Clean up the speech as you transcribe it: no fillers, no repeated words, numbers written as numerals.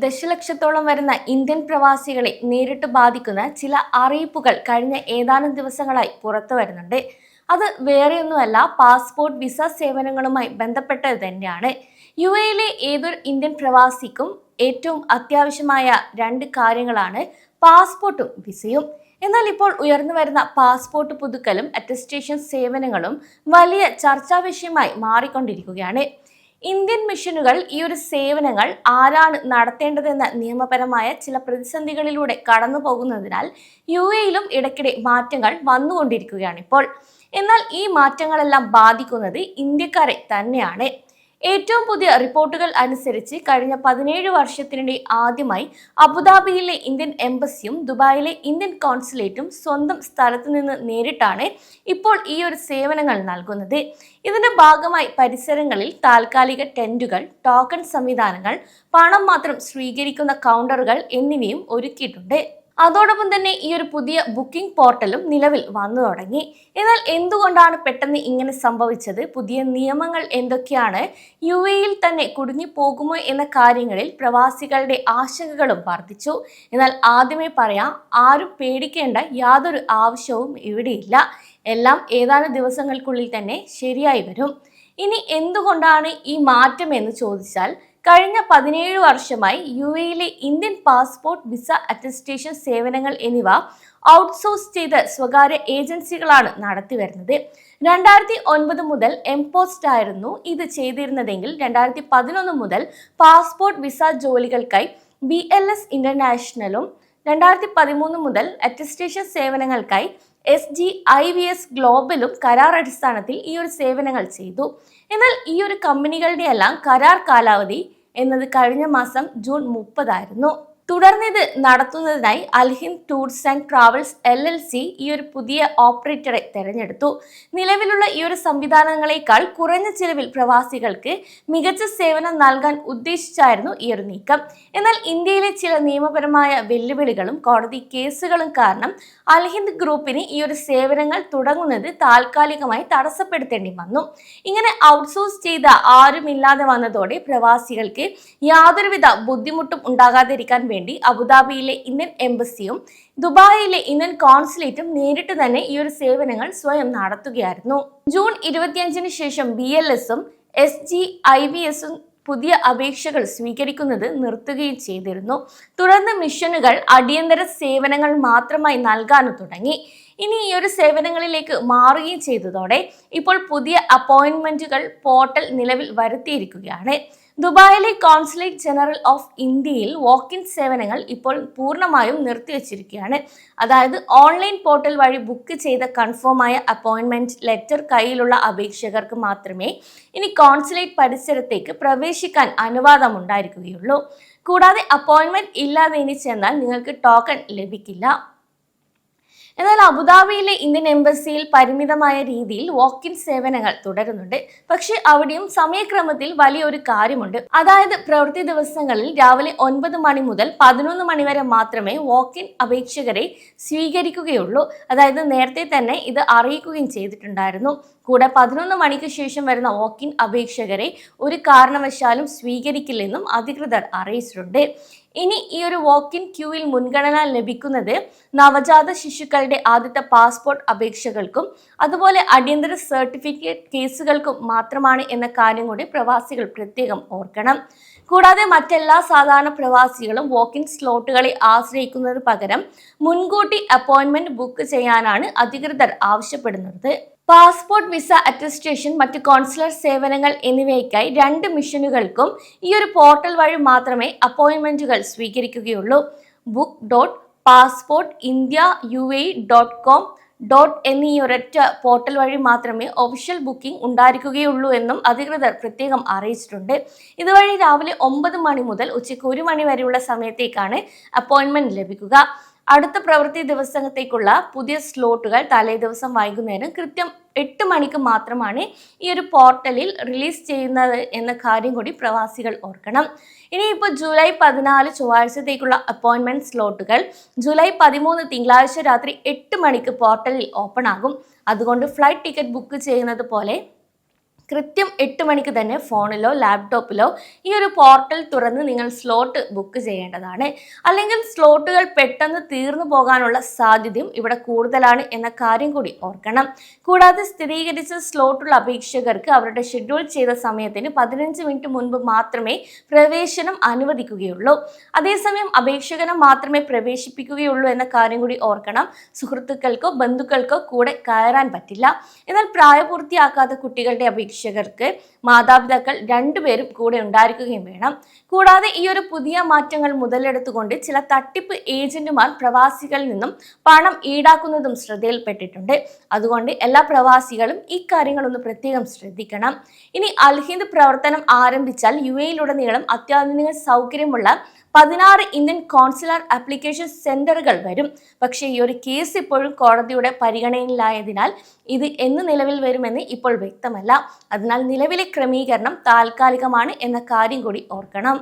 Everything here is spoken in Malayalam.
ദശലക്ഷത്തോളം വരുന്ന ഇന്ത്യൻ പ്രവാസികളെ നേരിട്ട് ബാധിക്കുന്ന ചില അറിയിപ്പുകൾ കഴിഞ്ഞ ഏതാനും ദിവസങ്ങളായി പുറത്തു വരുന്നുണ്ട്. അത് വേറെയൊന്നുമല്ല, പാസ്പോർട്ട് വിസ സേവനങ്ങളുമായി ബന്ധപ്പെട്ടത് തന്നെയാണ്. യുഎയിലെ ഏതൊരു ഇന്ത്യൻ പ്രവാസിക്കും ഏറ്റവും അത്യാവശ്യമായ രണ്ട് കാര്യങ്ങളാണ് പാസ്പോർട്ടും വിസയും. എന്നാൽ ഇപ്പോൾ ഉയർന്നു വരുന്ന പാസ്പോർട്ട് പുതുക്കലും അറ്റസ്റ്റേഷൻ സേവനങ്ങളും വലിയ ചർച്ചാ വിഷയമായി മാറിക്കൊണ്ടിരിക്കുകയാണ്. ഇന്ത്യൻ മിഷനുകൾ ഈ ഒരു സേവനങ്ങൾ ആരാണ് നടത്തേണ്ടതെന്ന നിയമപരമായ ചില പ്രതിസന്ധികളിലൂടെ കടന്നു പോകുന്നതിനാൽ യുഎയിലും ഇടയ്ക്കിടെ മാറ്റങ്ങൾ വന്നുകൊണ്ടിരിക്കുകയാണ് ഇപ്പോൾ. എന്നാൽ ഈ മാറ്റങ്ങളെല്ലാം ബാധിക്കുന്നത് ഇന്ത്യക്കാരെ തന്നെയാണ്. ഏറ്റവും പുതിയ റിപ്പോർട്ടുകൾ അനുസരിച്ച് കഴിഞ്ഞ 17 വർഷത്തിനിടെ ആദ്യമായി അബുദാബിയിലെ ഇന്ത്യൻ എംബസിയും ദുബായിലെ ഇന്ത്യൻ കോൺസുലേറ്റും സ്വന്തം സ്ഥലത്ത് നിന്ന് നേരിട്ടാണ് ഇപ്പോൾ ഈ ഒരു സേവനങ്ങൾ നൽകുന്നത്. ഇതിന്റെ ഭാഗമായി പരിസരങ്ങളിൽ താൽക്കാലിക ടെന്റുകൾ, ടോക്കൺ സംവിധാനങ്ങൾ, പണം മാത്രം സ്വീകരിക്കുന്ന കൗണ്ടറുകൾ എന്നിവയും ഒരുക്കിയിട്ടുണ്ട്. അതോടൊപ്പം തന്നെ ഈ ഒരു പുതിയ ബുക്കിംഗ് പോർട്ടലും നിലവിൽ വന്നു തുടങ്ങി. എന്നാൽ എന്തുകൊണ്ടാണ് പെട്ടെന്ന് ഇങ്ങനെ സംഭവിച്ചത്? പുതിയ നിയമങ്ങൾ എന്തൊക്കെയാണ്? യുഎഇയിൽ തന്നെ കുടുങ്ങിപ്പോകുമോ എന്ന കാര്യങ്ങളിൽ പ്രവാസികളുടെ ആശങ്കകളും വർദ്ധിച്ചു. എന്നാൽ ആദ്യമേ പറയാം, ആരും പേടിക്കേണ്ട യാതൊരു ആവശ്യവും ഇവിടെയില്ല. എല്ലാം ഏതാനും ദിവസങ്ങൾക്കുള്ളിൽ തന്നെ ശരിയായി വരും. ഇനി എന്തുകൊണ്ടാണ് ഈ മാറ്റം എന്ന് ചോദിച്ചാൽ, കഴിഞ്ഞ 17 വർഷമായി യുഎയിലെ ഇന്ത്യൻ പാസ്പോർട്ട്, വിസ, അറ്റസ്റ്റേഷൻ സേവനങ്ങൾ എന്നിവ ഔട്ട്സോഴ്സ് ചെയ്ത സ്വകാര്യ ഏജൻസികളാണ് നടത്തിവരുന്നത്. 2009 മുതൽ എംപോസ്റ്റ് ആയിരുന്നു ഇത് ചെയ്തിരുന്നതെങ്കിൽ 2011 മുതൽ പാസ്പോർട്ട് വിസ ജോലികൾക്കായി BLS ഇന്റർനാഷണലും 2013 മുതൽ അറ്റസ്റ്റേഷൻ സേവനങ്ങൾക്കായി SGIVS ഗ്ലോബലും കരാർ അടിസ്ഥാനത്തിൽ ഈ ഒരു സേവനങ്ങൾ ചെയ്തു. എന്നാൽ ഈ ഒരു കമ്പനികളുടെ എല്ലാം കരാർ കാലാവധി എന്നത് കഴിഞ്ഞ മാസം ജൂൺ 30 ആയിരുന്നു. തുടർന്ന് ഇത് നടത്തുന്നതിനായി Alhind tours and travels LLC ഈ ഒരു പുതിയ ഓപ്പറേറ്ററെ തെരഞ്ഞെടുത്തു. നിലവിലുള്ള ഈ ഒരു സംവിധാനങ്ങളെക്കാൾ കുറഞ്ഞ ചിലവിൽ പ്രവാസികൾക്ക് മികച്ച സേവനം നൽകാൻ ഉദ്ദേശിച്ചായിരുന്നു ഈ ഒരു നീക്കം. എന്നാൽ ഇന്ത്യയിലെ ചില നിയമപരമായ വെല്ലുവിളികളും കോടതി കേസുകളും കാരണം അൽഹിന്ദ് ഗ്രൂപ്പിന് ഈ ഒരു സേവനങ്ങൾ തുടങ്ങുന്നത് താൽക്കാലികമായി തടസ്സപ്പെടുത്തേണ്ടി വന്നു. ഇങ്ങനെ ഔട്ട്സോഴ്സ് ചെയ്ത ആരുമില്ലാതെ വന്നതോടെ പ്രവാസികൾക്ക് യാതൊരുവിധ ബുദ്ധിമുട്ടും ഉണ്ടാകാതിരിക്കാൻ വേണ്ടി അബുദാബിയിലെ ഇന്ത്യൻ എംബസിയും ദുബായിലെ ഇന്ത്യൻ കോൺസുലേറ്റും നേരിട്ട് തന്നെ ഈ ഒരു സേവനങ്ങൾ സ്വയം നടത്തുകയായിരുന്നു. ജൂൺ 25 ശേഷം BLSഉം SGIVSഉം പുതിയ അപേക്ഷകൾ സ്വീകരിക്കുന്നത് നിർത്തുകയും ചെയ്തിരുന്നു. തുടർന്ന് മിഷനുകൾ അടിയന്തര സേവനങ്ങൾ മാത്രമായി നൽകാനും തുടങ്ങി. ഇനി ഈ ഒരു സേവനങ്ങളിലേക്ക് മാറുകയും ചെയ്തതോടെ ഇപ്പോൾ പുതിയ അപ്പോയിന്റ്മെന്റുകൾ പോർട്ടൽ നിലവിൽ വരുത്തിയിരിക്കുകയാണ്. ദുബായിലെ കോൺസുലേറ്റ് ജനറൽ ഓഫ് ഇന്ത്യയിൽ വാക്ക്-ഇൻ സേവനങ്ങൾ ഇപ്പോൾ പൂർണ്ണമായും നിർത്തിവച്ചിരിക്കുകയാണ്. അതായത് ഓൺലൈൻ പോർട്ടൽ വഴി ബുക്ക് ചെയ്ത കൺഫേമായ അപ്പോയിന്റ്മെന്റ് ലെറ്റർ കയ്യിലുള്ള അപേക്ഷകർക്ക് മാത്രമേ ഇനി കോൺസുലേറ്റ് പരിസരത്തേക്ക് പ്രവേശിക്കാൻ അനുവാദം ഉണ്ടായിരിക്കുകയുള്ളൂ. കൂടാതെ അപ്പോയിന്റ്മെന്റ് ഇല്ലാതെ ഇനി ചെന്നാൽ നിങ്ങൾക്ക് ടോക്കൺ ലഭിക്കില്ല. എന്നാൽ അബുദാബിയിലെ ഇന്ത്യൻ എംബസിയിൽ പരിമിതമായ രീതിയിൽ വാക്ക്-ഇൻ സേവനങ്ങൾ തുടരുന്നുണ്ട്. പക്ഷെ അവിടെയും സമയക്രമത്തിൽ വലിയൊരു കാര്യമുണ്ട്. അതായത് പ്രവൃത്തി ദിവസങ്ങളിൽ രാവിലെ 9 മണി മുതൽ 11 മണി വരെ മാത്രമേ വാക്ക്-ഇൻ അപേക്ഷകരെ സ്വീകരിക്കുകയുള്ളൂ. അതായത് നേരത്തെ തന്നെ ഇത് അറിയിക്കുകയും ചെയ്തിട്ടുണ്ടായിരുന്നു. കൂടെ 11 മണിക്ക് ശേഷം വരുന്ന വാക്ക്-ഇൻ അപേക്ഷകരെ ഒരു കാരണവശാലും സ്വീകരിക്കില്ലെന്നും അധികൃതർ അറിയിച്ചിട്ടുണ്ട്. ഇനി ഈ ഒരു വാക്ക്-ഇൻ ക്യൂവിൽ മുൻഗണന ലഭിക്കുന്നത് നവജാത ശിശുക്കളുടെ ആദ്യത്തെ പാസ്പോർട്ട് അപേക്ഷകൾക്കും അതുപോലെ അടിയന്തര സർട്ടിഫിക്കറ്റ് കേസുകൾക്കും മാത്രമാണ് എന്ന കാര്യം കൂടി പ്രവാസികൾ പ്രത്യേകം ഓർക്കണം. കൂടാതെ മറ്റെല്ലാ സാധാരണ പ്രവാസികളും വാക്ക്-ഇൻ സ്ലോട്ടുകളെ ആശ്രയിക്കുന്നതിന് പകരം മുൻകൂട്ടി അപ്പോയിന്റ്മെന്റ് ബുക്ക് ചെയ്യാനാണ് അധികൃതർ ആവശ്യപ്പെടുന്നത്. പാസ്പോർട്ട്, വിസ, അറ്റസ്റ്റേഷൻ, മറ്റ് കോൺസുലർ സേവനങ്ങൾ എന്നിവയ്ക്കായി 2 മിഷനുകൾക്കും ഈ ഒരു പോർട്ടൽ വഴി മാത്രമേ അപ്പോയിന്റ്മെന്റുകൾ സ്വീകരിക്കുകയുള്ളൂ. book.passportindia.uae.com എന്നീ ഒരൊറ്റ പോർട്ടൽ വഴി മാത്രമേ ഒഫീഷ്യൽ ബുക്കിംഗ് ഉണ്ടായിരിക്കുകയുള്ളൂ എന്നും അധികൃതർ പ്രത്യേകം അറിയിച്ചിട്ടുണ്ട്. ഇതുവഴി രാവിലെ 9 മണി മുതൽ ഉച്ചയ്ക്ക് 1 മണി വരെയുള്ള സമയത്തേക്കാണ് അപ്പോയിന്റ്മെന്റ് ലഭിക്കുക. അടുത്ത പ്രവൃത്തി ദിവസത്തേക്കുള്ള പുതിയ സ്ലോട്ടുകൾ തലേ ദിവസം വൈകുന്നേരം കൃത്യം 8 മണിക്ക് മാത്രമാണ് ഈ ഒരു പോർട്ടലിൽ റിലീസ് ചെയ്യുന്നത് എന്ന കാര്യം കൂടി പ്രവാസികൾ ഓർക്കണം. ഇനിയിപ്പോൾ ജൂലൈ 14 ചൊവ്വാഴ്ചത്തേക്കുള്ള അപ്പോയിന്റ്മെന്റ് സ്ലോട്ടുകൾ ജൂലൈ 13 തിങ്കളാഴ്ച രാത്രി 8 മണിക്ക് പോർട്ടലിൽ ഓപ്പൺ ആകും. അതുകൊണ്ട് ഫ്ലൈറ്റ് ടിക്കറ്റ് ബുക്ക് ചെയ്യുന്നത് പോലെ കൃത്യം 8 മണിക്ക് തന്നെ ഫോണിലോ ലാപ്ടോപ്പിലോ ഈ ഒരു പോർട്ടൽ തുറന്ന് നിങ്ങൾ സ്ലോട്ട് ബുക്ക് ചെയ്യേണ്ടതാണ്. അല്ലെങ്കിൽ സ്ലോട്ടുകൾ പെട്ടെന്ന് തീർന്നു പോകാനുള്ള സാധ്യതയും ഇവിടെ കൂടുതലാണ് എന്ന കാര്യം കൂടി ഓർക്കണം. കൂടാതെ സ്ഥിരീകരിച്ച സ്ലോട്ടുള്ള അപേക്ഷകർക്ക് അവരുടെ ഷെഡ്യൂൾ ചെയ്ത സമയത്തിന് 15 മിനിറ്റ് മുൻപ് മാത്രമേ പ്രവേശനം അനുവദിക്കുകയുള്ളൂ. അതേസമയം അപേക്ഷകനെ മാത്രമേ പ്രവേശിപ്പിക്കുകയുള്ളൂ എന്ന കാര്യം കൂടി ഓർക്കണം. സുഹൃത്തുക്കൾക്കോ ബന്ധുക്കൾക്കോ കൂടെ കയറാൻ പറ്റില്ല. എന്നാൽ പ്രായപൂർത്തിയാക്കാത്ത കുട്ടികളുടെ അപേക്ഷകർക്ക് മാതാപിതാക്കൾ രണ്ടുപേരും കൂടെ ഉണ്ടായിരിക്കുകയും വേണം. കൂടാതെ ഈ ഒരു പുതിയ മാറ്റങ്ങൾ മുതലെടുത്തുകൊണ്ട് ചില തട്ടിപ്പ് ഏജന്റുമാർ പ്രവാസികളിൽ നിന്നും പണം ഈടാക്കുന്നതും ശ്രദ്ധയിൽപ്പെട്ടിട്ടുണ്ട്. അതുകൊണ്ട് എല്ലാ പ്രവാസികളും ഈ കാര്യങ്ങളൊന്ന് പ്രത്യേകം ശ്രദ്ധിക്കണം. ഇനി അൽഹിന്ദ് പ്രവർത്തനം ആരംഭിച്ചാൽ UAE-യിലുടനീളം അത്യാധുനിക സൗകര്യമുള്ള 16 ഇന്ത്യൻ കോൺസുലർ ആപ്ലിക്കേഷൻ സെന്ററുകൾ വരും. പക്ഷേ ഈ ഒരു കേസ് ഇപ്പോഴും കോടതിയുടെ പരിഗണനയിലായതിനാൽ ഇത് എന്ന് നിലവിൽ വരുമെന്ന് ഇപ്പോൾ വ്യക്തമല്ല. അതിനാൽ നിലവിലെ ക്രമീകരണം താൽക്കാലികമാണ് എന്ന കാര്യം കൂടി ഓർക്കണം.